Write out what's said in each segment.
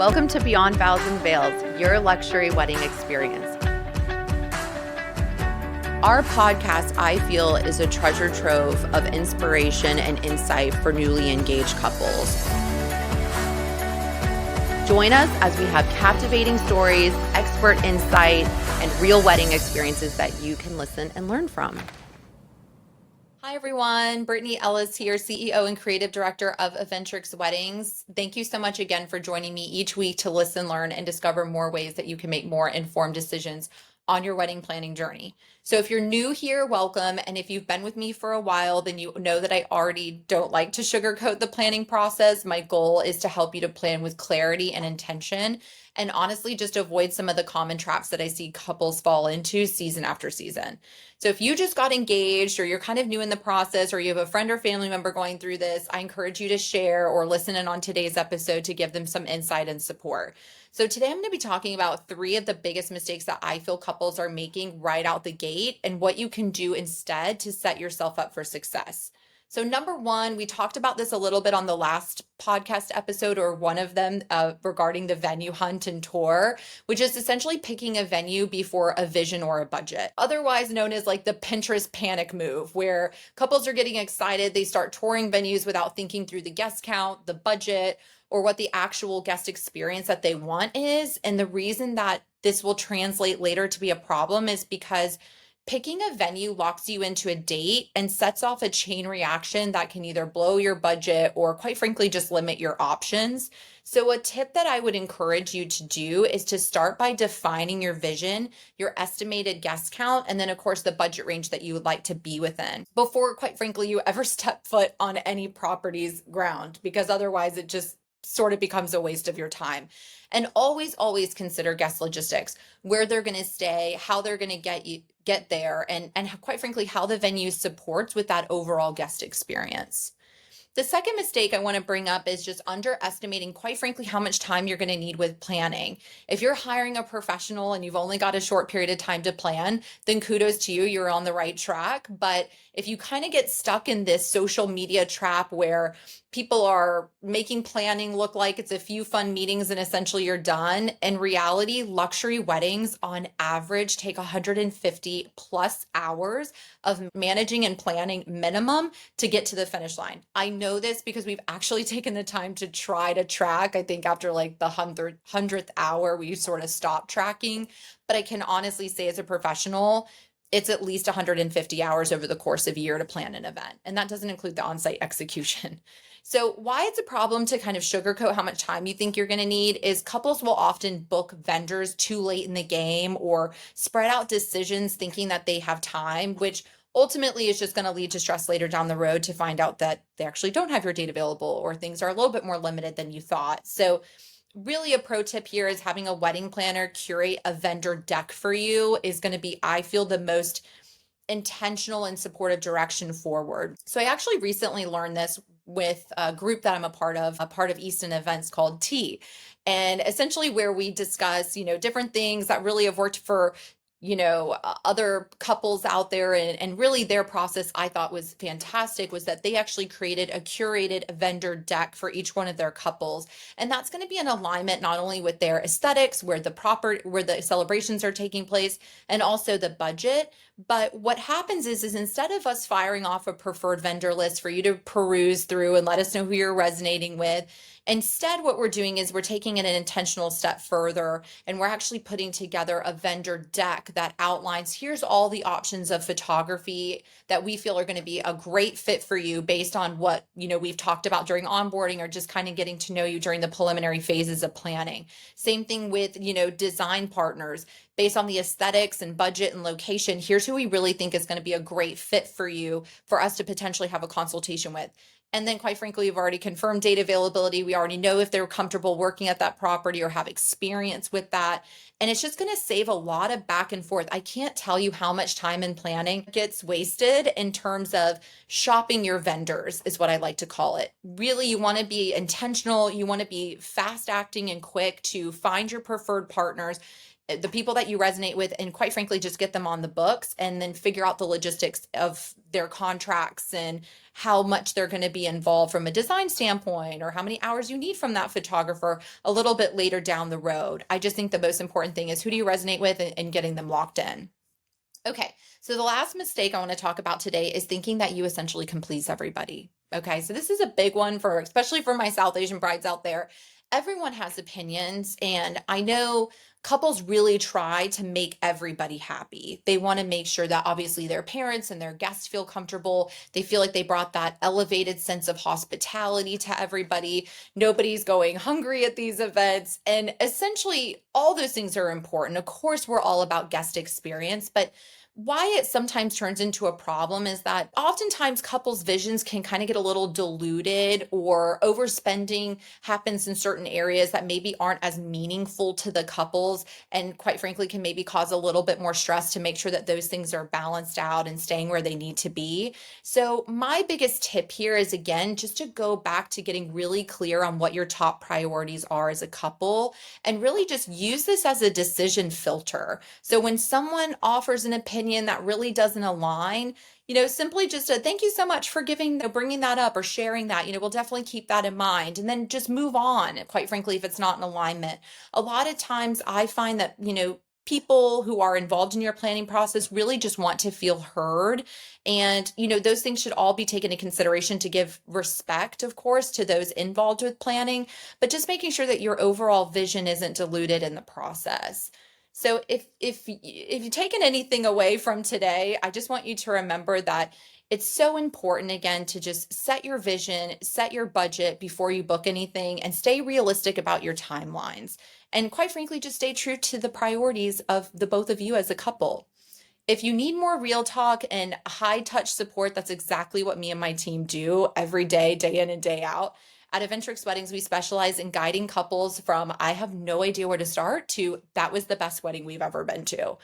Welcome to Beyond Vows and Veils, your luxury wedding experience. Our podcast, I feel, is a treasure trove of inspiration and insight for newly engaged couples. Join us as we have captivating stories, expert insight, and real wedding experiences that you can listen and learn from. Hi, everyone. Brittany Ellis here, CEO and Creative Director of Aventrix Weddings. Thank you so much again for joining me each week to listen, learn, and discover more ways that you can make more informed decisions on your wedding planning journey. So if you're new here, welcome. And if you've been with me for a while, then you know that I already don't like to sugarcoat the planning process. My goal is to help you to plan with clarity and intention, and honestly, just avoid some of the common traps that I see couples fall into season after season. So if you just got engaged, or you're kind of new in the process, or you have a friend or family member going through this, I encourage you to share or listen in on today's episode to give them some insight and support. So today I'm going to be talking about 3 of the biggest mistakes that I feel couples are making right out the gate, and what you can do instead to set yourself up for success. So number 1, we talked about this a little bit on the last podcast episode, or one of them, regarding the venue hunt and tour, which is essentially picking a venue before a vision or a budget, otherwise known as like the Pinterest panic move, where couples are getting excited. They start touring venues without thinking through the guest count, the budget, or what the actual guest experience that they want is. And the reason that this will translate later to be a problem is because picking a venue locks you into a date and sets off a chain reaction that can either blow your budget or, quite frankly, just limit your options. So a tip that I would encourage you to do is to start by defining your vision, your estimated guest count, and then of course the budget range that you would like to be within before, quite frankly, you ever step foot on any property's ground, because otherwise it just sort of becomes a waste of your time. And always consider guest logistics, where they're going to stay, how they're going to get there, and quite frankly, how the venue supports with that overall guest experience. The second mistake I want to bring up is just underestimating, quite frankly, how much time you're going to need with planning. If you're hiring a professional and you've only got a short period of time to plan, then kudos to you, you're on the right track. But if you kind of get stuck in this social media trap where people are making planning look like it's a few fun meetings and essentially you're done, in reality, luxury weddings on average take 150 plus hours of managing and planning minimum to get to the finish line. I know this because we've actually taken the time to try to track. I think after like the 100th hour, we sort of stopped tracking. But I can honestly say, as a professional, it's at least 150 hours over the course of a year to plan an event. And that doesn't include the on-site execution. So why it's a problem to kind of sugarcoat how much time you think you're going to need is couples will often book vendors too late in the game, or spread out decisions thinking that they have time, which ultimately is just going to lead to stress later down the road to find out that they actually don't have your date available, or things are a little bit more limited than you thought. So really, a pro tip here is having a wedding planner curate a vendor deck for you is going to be, I feel, the most intentional and supportive direction forward. So I actually recently learned this with a group that I'm a part of Easton Events called T. And essentially where we discuss, different things that really have worked for other couples out there. And really their process, I thought, was fantastic, was that they actually created a curated vendor deck for each one of their couples. And that's going to be in alignment not only with their aesthetics, where the celebrations are taking place, and also the budget. But what happens is instead of us firing off a preferred vendor list for you to peruse through and let us know who you're resonating with, instead, what we're doing is we're taking it an intentional step further, and we're actually putting together a vendor deck that outlines, here's all the options of photography that we feel are going to be a great fit for you based on what, we've talked about during onboarding, or just kind of getting to know you during the preliminary phases of planning. Same thing with, design partners. Based on the aesthetics and budget and location, here's who we really think is going to be a great fit for you, for us to potentially have a consultation with. And then, quite frankly, we've already confirmed date availability. We already know if they're comfortable working at that property or have experience with that. And it's just going to save a lot of back and forth. I can't tell you how much time and planning gets wasted in terms of shopping your vendors, is what I like to call it. Really, you want to be intentional. You want to be fast acting and quick to find your preferred partners, the people that you resonate with, and quite frankly, just get them on the books and then figure out the logistics of their contracts and how much they're going to be involved from a design standpoint, or how many hours you need from that photographer a little bit later down the road. I just think the most important thing is who do you resonate with, and getting them locked in. Okay, so the last mistake I want to talk about today is thinking that you essentially can please everybody. Okay, so this is a big one for, especially for my South Asian brides out there. Everyone has opinions, and I know couples really try to make everybody happy. They want to make sure that obviously their parents and their guests feel comfortable. They feel like they brought that elevated sense of hospitality to everybody. Nobody's going hungry at these events. And essentially, all those things are important. Of course, we're all about guest experience, but why it sometimes turns into a problem is that oftentimes couples' visions can kind of get a little diluted, or overspending happens in certain areas that maybe aren't as meaningful to the couples, and quite frankly can maybe cause a little bit more stress to make sure that those things are balanced out and staying where they need to be. So my biggest tip here is, again, just to go back to getting really clear on what your top priorities are as a couple, and really just use this as a decision filter. So when someone offers an opinion that really doesn't align, simply just a thank you so much for bringing that up or sharing that. We'll definitely keep that in mind, and then just move on, quite frankly, if it's not in alignment. A lot of times I find that, people who are involved in your planning process really just want to feel heard. And, those things should all be taken into consideration to give respect, of course, to those involved with planning, but just making sure that your overall vision isn't diluted in the process. So if you've taken anything away from today, I just want you to remember that it's so important, again, to just set your vision, set your budget before you book anything, and stay realistic about your timelines. And quite frankly, just stay true to the priorities of the both of you as a couple. If you need more real talk and high touch support, that's exactly what me and my team do every day, day in and day out. At Aventrix Weddings, we specialize in guiding couples from I have no idea where to start to that was the best wedding we've ever been to.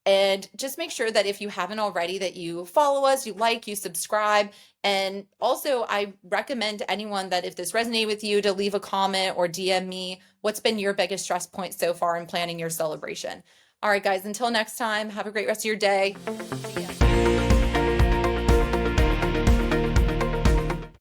And just make sure that if you haven't already, that you follow us, you subscribe. And also, I recommend to anyone that if this resonated with you, to leave a comment or DM me what's been your biggest stress point so far in planning your celebration. All right, guys, until next time, have a great rest of your day. See ya.